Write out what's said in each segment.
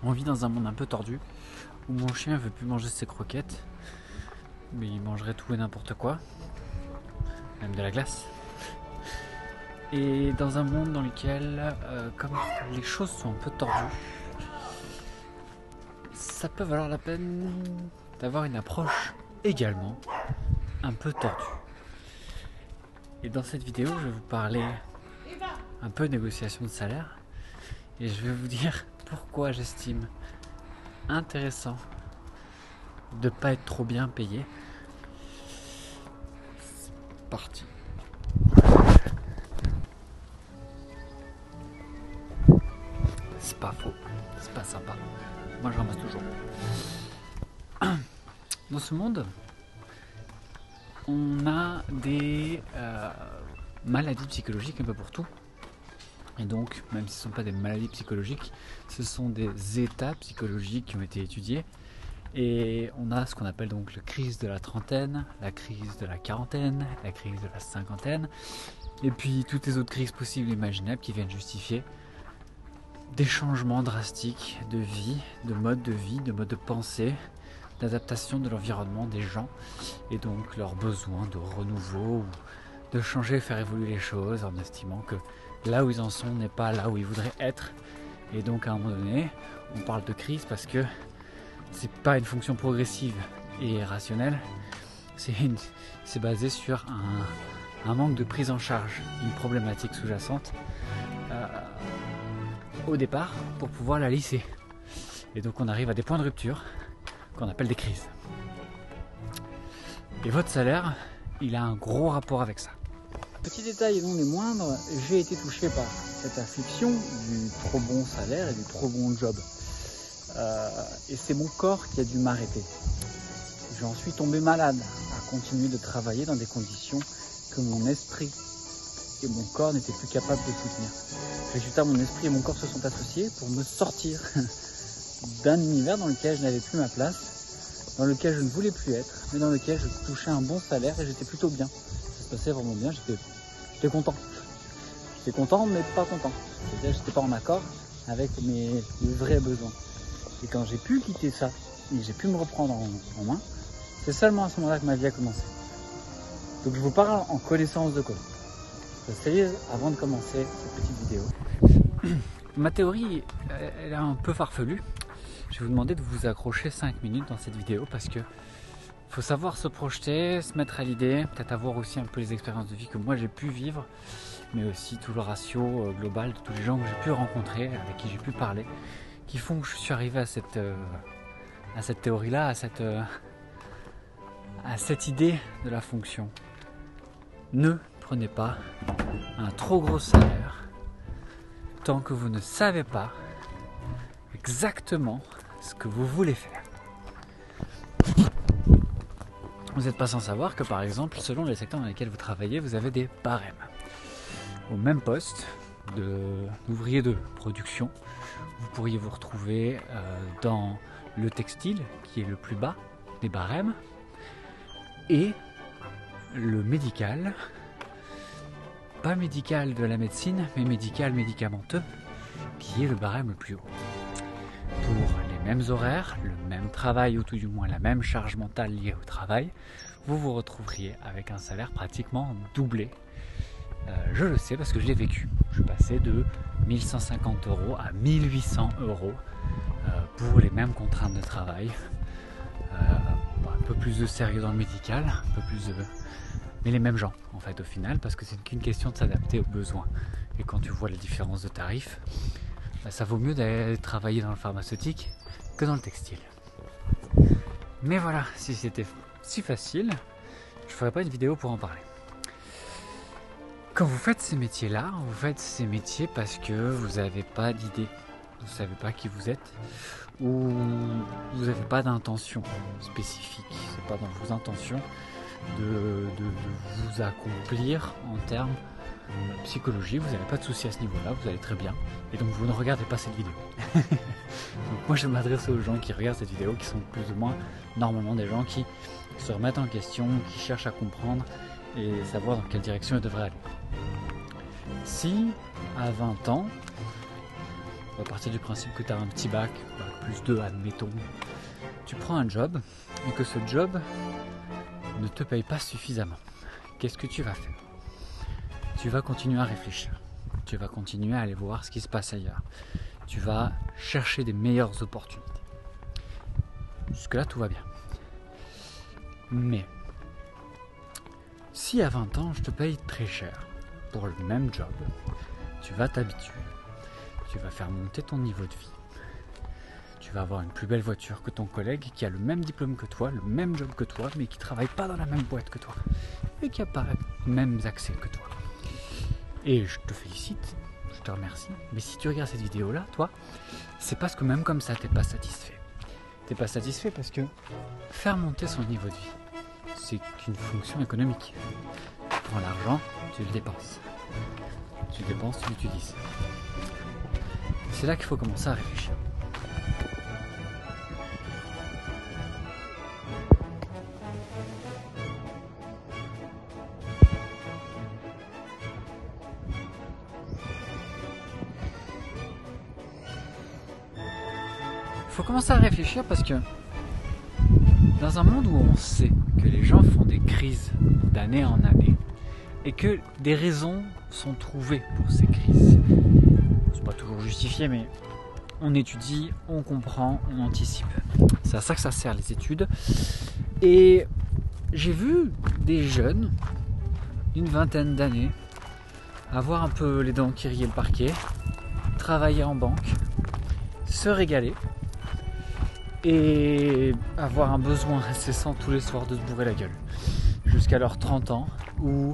On vit dans un monde un peu tordu où mon chien veut plus manger ses croquettes, mais il mangerait tout et n'importe quoi, même de la glace. Et dans un monde dans lequel, comme les choses sont un peu tordues, ça peut valoir la peine d'avoir une approche également un peu tordue. Et dans cette vidéo, je vais vous parler un peu de négociation de salaire et je vais vous dire pourquoi j'estime intéressant de ne pas être trop bien payé. C'est parti. C'est pas faux, c'est pas sympa. Moi je ramasse toujours. Dans ce monde, on a des maladies psychologiques un peu pour tout. Et donc, même si ce ne sont pas des maladies psychologiques, ce sont des états psychologiques qui ont été étudiés. Et on a ce qu'on appelle donc la crise de la trentaine, la crise de la quarantaine, la crise de la cinquantaine, et puis toutes les autres crises possibles et imaginables qui viennent justifier des changements drastiques de vie, de mode de pensée, d'adaptation de l'environnement des gens, et donc leur besoin de renouveau, ou de changer, faire évoluer les choses en estimant que là où ils en sont n'est pas là où ils voudraient être. Et donc à un moment donné, on parle de crise parce que c'est pas une fonction progressive et rationnelle, c'est basé sur un manque de prise en charge, une problématique sous-jacente au départ pour pouvoir la lisser. Et donc on arrive à des points de rupture qu'on appelle des crises. Et votre salaire, il a un gros rapport avec ça. Petit détail et non des moindres, j'ai été touché par cette affliction du trop bon salaire et du trop bon job. Et c'est mon corps qui a dû m'arrêter. J'en suis tombé malade à continuer de travailler dans des conditions que mon esprit et mon corps n'étaient plus capables de soutenir. Résultat, mon esprit et mon corps se sont associés pour me sortir d'un univers dans lequel je n'avais plus ma place, dans lequel je ne voulais plus être, mais dans lequel je touchais un bon salaire et j'étais plutôt bien. Ça se passait vraiment bien, j'étais content. J'étais content mais pas content. C'est-à-dire que j'étais pas en accord avec mes vrais besoins. Et quand j'ai pu quitter ça, et j'ai pu me reprendre en main, c'est seulement à ce moment-là que ma vie a commencé. Donc je vous parle en connaissance de cause. Sérieux, avant de commencer cette petite vidéo. Ma théorie, elle est un peu farfelue. Je vais vous demander de vous accrocher 5 minutes dans cette vidéo parce que faut savoir se projeter, se mettre à l'idée, peut-être avoir aussi un peu les expériences de vie que moi j'ai pu vivre, mais aussi tout le ratio global de tous les gens que j'ai pu rencontrer, avec qui j'ai pu parler, qui font que je suis arrivé à cette théorie-là, à cette idée de la fonction. Ne prenez pas un trop gros salaire tant que vous ne savez pas exactement ce que vous voulez faire. Vous n'êtes pas sans savoir que par exemple, selon les secteurs dans lesquels vous travaillez, vous avez des barèmes. Au même poste d'ouvrier de production, vous pourriez vous retrouver dans le textile, qui est le plus bas des barèmes, et le médical, pas médical de la médecine, mais médical médicamenteux, qui est le barème le plus haut. Pour les mêmes horaires, le même travail, ou tout du moins la même charge mentale liée au travail, vous vous retrouveriez avec un salaire pratiquement doublé. Je le sais parce que je l'ai vécu. Je suis passé de 1150 € à 1800 € pour les mêmes contraintes de travail. Un peu plus de sérieux dans le médical, un peu plus mais les mêmes gens en fait au final, parce que c'est qu'une question de s'adapter aux besoins. Et quand tu vois la différence de tarifs, ça vaut mieux d'aller travailler dans le pharmaceutique que dans le textile. Mais voilà, si c'était si facile, je ferais pas une vidéo pour en parler. Quand vous faites ces métiers-là, vous faites ces métiers parce que vous n'avez pas d'idée, vous ne savez pas qui vous êtes, ou vous n'avez pas d'intention spécifique. C'est pas dans vos intentions de vous accomplir en termes psychologiques. Vous n'avez pas de soucis à ce niveau-là, vous allez très bien. Et donc vous ne regardez pas cette vidéo. Donc moi je m'adresse aux gens qui regardent cette vidéo, qui sont plus ou moins normalement des gens qui se remettent en question, qui cherchent à comprendre et savoir dans quelle direction ils devraient aller. Si à 20 ans, On va partir du principe que tu as un petit bac, plus 2 admettons. Tu prends un job et que ce job ne te paye pas suffisamment. Qu'est-ce que tu vas faire? Tu vas continuer à réfléchir. Tu vas continuer à aller voir ce qui se passe ailleurs. Tu vas chercher des meilleures opportunités. Jusque-là, tout va bien. Mais, si à 20 ans, je te paye très cher pour le même job, tu vas t'habituer. Tu vas faire monter ton niveau de vie. Tu vas avoir une plus belle voiture que ton collègue qui a le même diplôme que toi, le même job que toi, mais qui ne travaille pas dans la même boîte que toi et qui n'a pas les mêmes accès que toi. Et je te félicite, je te remercie, mais si tu regardes cette vidéo-là, toi, c'est parce que même comme ça, tu n'es pas satisfait. Tu n'es pas satisfait parce que faire monter son niveau de vie, c'est qu'une fonction économique. Tu prends l'argent, tu le dépenses. Tu le dépenses, tu l'utilises. C'est là qu'il faut commencer à réfléchir. Il faut commencer à réfléchir parce que dans un monde où on sait que les gens font des crises d'année en année et que des raisons sont trouvées pour ces crises, c'est pas toujours justifié, mais on étudie, on comprend, on anticipe. C'est à ça que ça sert les études. Et j'ai vu des jeunes d'une vingtaine d'années avoir un peu les dents qui riaient le parquet, travailler en banque, se régaler et avoir un besoin incessant tous les soirs de se bourrer la gueule. Jusqu'à leurs 30 ans où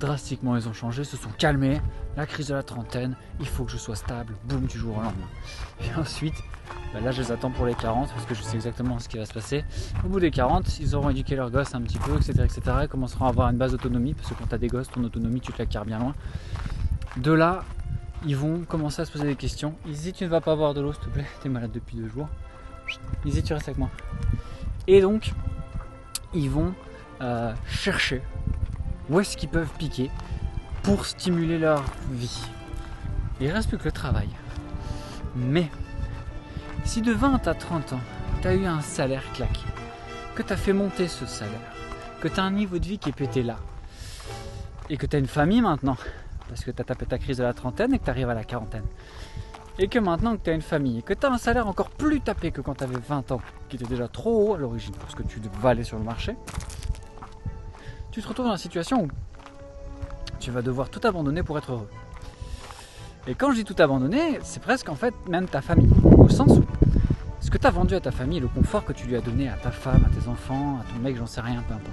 drastiquement ils ont changé, se sont calmés, la crise de la trentaine, il faut que je sois stable, boum, du jour au lendemain. Et ensuite, là je les attends pour les 40 parce que je sais exactement ce qui va se passer. Au bout des 40, ils auront éduqué leurs gosses un petit peu, etc. Ils commenceront à avoir une base d'autonomie parce que quand tu as des gosses, ton autonomie, tu te la carres bien loin. De là, ils vont commencer à se poser des questions. Ils disent, tu ne vas pas boire de l'eau s'il te plaît, t'es malade depuis 2 jours. Ils disent, tu restes avec moi. Et donc, ils vont chercher où est-ce qu'ils peuvent piquer pour stimuler leur vie. Il ne reste plus que le travail. Mais, si de 20 à 30 ans, tu as eu un salaire claqué, que tu as fait monter ce salaire, que tu as un niveau de vie qui est pété là, et que tu as une famille maintenant, parce que tu as tapé ta crise de la trentaine et que tu arrives à la quarantaine, et que maintenant que tu as une famille, et que tu as un salaire encore plus tapé que quand tu avais 20 ans, qui était déjà trop haut à l'origine, parce que tu devais aller sur le marché, tu te retrouves dans la situation où tu vas devoir tout abandonner pour être heureux. Et quand je dis tout abandonner, c'est presque en fait même ta famille, au sens où ce que tu as vendu à ta famille, le confort que tu lui as donné à ta femme, à tes enfants, à ton mec, j'en sais rien, peu importe,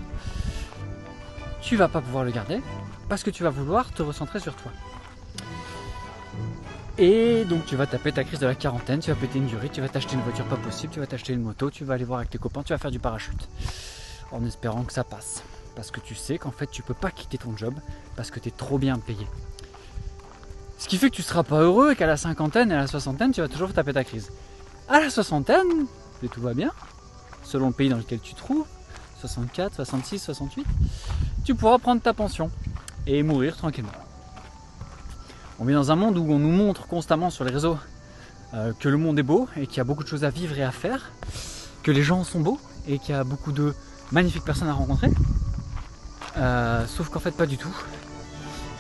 tu vas pas pouvoir le garder parce que tu vas vouloir te recentrer sur toi. Et donc tu vas taper ta crise de la quarantaine, tu vas péter une durite, tu vas t'acheter une voiture pas possible, tu vas t'acheter une moto, tu vas aller voir avec tes copains, tu vas faire du parachute en espérant que ça passe. Parce que tu sais qu'en fait tu peux pas quitter ton job parce que tu es trop bien payé. Ce qui fait que tu seras pas heureux et qu'à la cinquantaine et à la soixantaine tu vas toujours taper ta crise. À la soixantaine, et tout va bien, selon le pays dans lequel tu te trouves, 64, 66, 68, tu pourras prendre ta pension et mourir tranquillement. On est dans un monde où on nous montre constamment sur les réseaux que le monde est beau et qu'il y a beaucoup de choses à vivre et à faire, que les gens sont beaux et qu'il y a beaucoup de magnifiques personnes à rencontrer. Sauf qu'en fait pas du tout.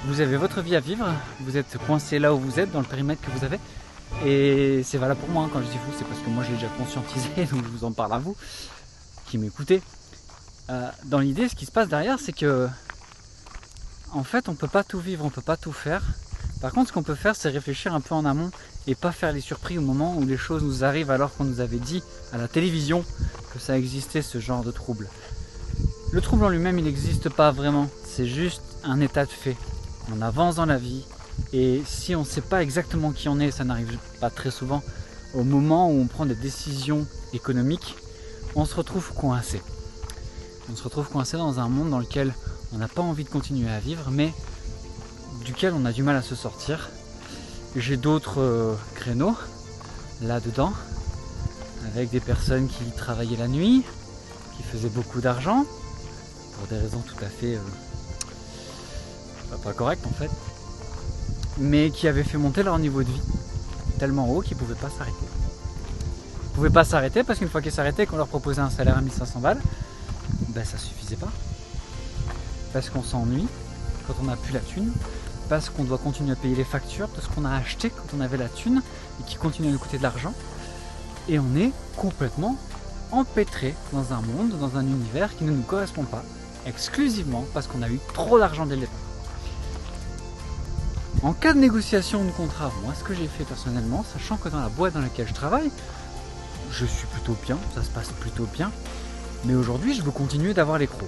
Vous avez votre vie à vivre, vous êtes coincé là où vous êtes, dans le périmètre que vous avez. Et c'est valable pour moi, hein. Quand je dis vous, c'est parce que moi je l'ai déjà conscientisé, donc je vous en parle à vous, qui m'écoutez. Dans l'idée, ce qui se passe derrière, c'est que en fait on peut pas tout vivre, on peut pas tout faire. Par contre, ce qu'on peut faire, c'est réfléchir un peu en amont et pas faire les surprises au moment où les choses nous arrivent alors qu'on nous avait dit à la télévision que ça existait, ce genre de trouble. Le trouble en lui-même, il n'existe pas vraiment, c'est juste un état de fait. On avance dans la vie et si on ne sait pas exactement qui on est, ça n'arrive pas très souvent, au moment où on prend des décisions économiques, on se retrouve coincé. On se retrouve coincé dans un monde dans lequel on n'a pas envie de continuer à vivre, mais duquel on a du mal à se sortir. J'ai d'autres créneaux là-dedans, avec des personnes qui travaillaient la nuit, qui faisaient beaucoup d'argent, pour des raisons tout à fait pas correctes en fait, mais qui avaient fait monter leur niveau de vie. tellement haut qu'ils ne pouvaient pas s'arrêter. Ils ne pouvaient pas s'arrêter parce qu'une fois qu'ils s'arrêtaient, qu'on leur proposait un salaire à 1500 balles, ben ça ne suffisait pas. Parce qu'on s'ennuie quand on n'a plus la thune, parce qu'on doit continuer à payer les factures de ce qu'on a acheté quand on avait la thune et qui continue à nous coûter de l'argent. Et on est complètement empêtré dans un monde, dans un univers qui ne nous correspond pas, exclusivement parce qu'on a eu trop d'argent dès le départ. En cas de négociation de contrat, moi ce que j'ai fait personnellement, sachant que dans la boîte dans laquelle je travaille, je suis plutôt bien, ça se passe plutôt bien, mais aujourd'hui je veux continuer d'avoir les crocs.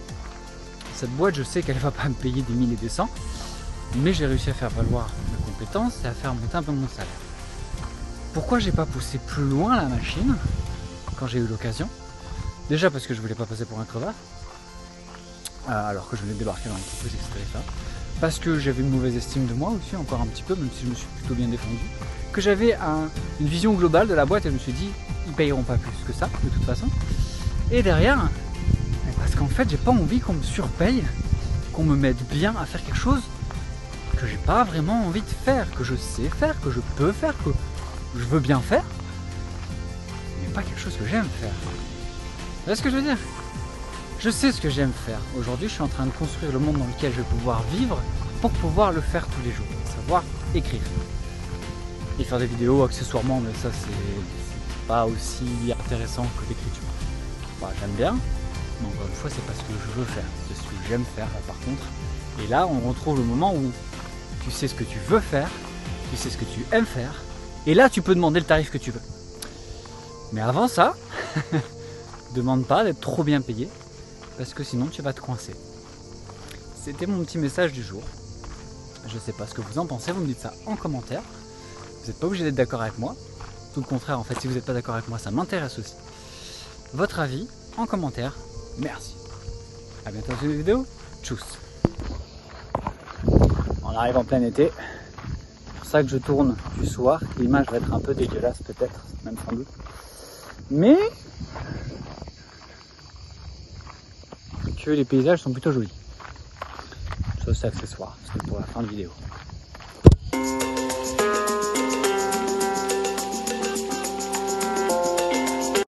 Cette boîte, je sais qu'elle ne va pas me payer des 1000 et des 100, mais j'ai réussi à faire valoir mes compétences et à faire monter un peu mon salaire. Pourquoi j'ai pas poussé plus loin la machine quand j'ai eu l'occasion? Déjà parce que je voulais pas passer pour un crevard, alors que je venais de débarquer dans l'entreprise, etc. Parce que j'avais une mauvaise estime de moi aussi, encore un petit peu, même si je me suis plutôt bien défendu. Que j'avais une vision globale de la boîte et je me suis dit, ils payeront pas plus que ça, de toute façon. Et derrière, parce qu'en fait, j'ai pas envie qu'on me surpaye, qu'on me mette bien à faire quelque chose que j'ai pas vraiment envie de faire, que je sais faire, que je peux faire, que je veux bien faire, mais pas quelque chose que j'aime faire. Vous voyez ce que je veux dire? Je sais ce que j'aime faire. Aujourd'hui, je suis en train de construire le monde dans lequel je vais pouvoir vivre pour pouvoir le faire tous les jours, savoir écrire. Et faire des vidéos accessoirement, mais ça c'est pas aussi intéressant que l'écriture. Bah, j'aime bien, mais encore une fois, c'est pas ce que je veux faire, c'est ce que j'aime faire là, par contre. Et là, on retrouve le moment où tu sais ce que tu veux faire, tu sais ce que tu aimes faire, et là, tu peux demander le tarif que tu veux. Mais avant ça, demande pas d'être trop bien payé, parce que sinon tu vas te coincer. C'était mon petit message du jour. Je sais pas ce que vous en pensez, vous me dites ça en commentaire. Vous n'êtes pas obligé d'être d'accord avec moi. Tout le contraire, en fait, si vous n'êtes pas d'accord avec moi, ça m'intéresse aussi. Votre avis en commentaire. Merci. A bientôt dans une vidéo. Tchuss. On arrive en plein été. C'est pour ça que je tourne du soir. L'image va être un peu dégueulasse peut-être, même sans doute. Mais que les paysages sont plutôt jolis. Ça c'est accessoire, c'est pour la fin de vidéo.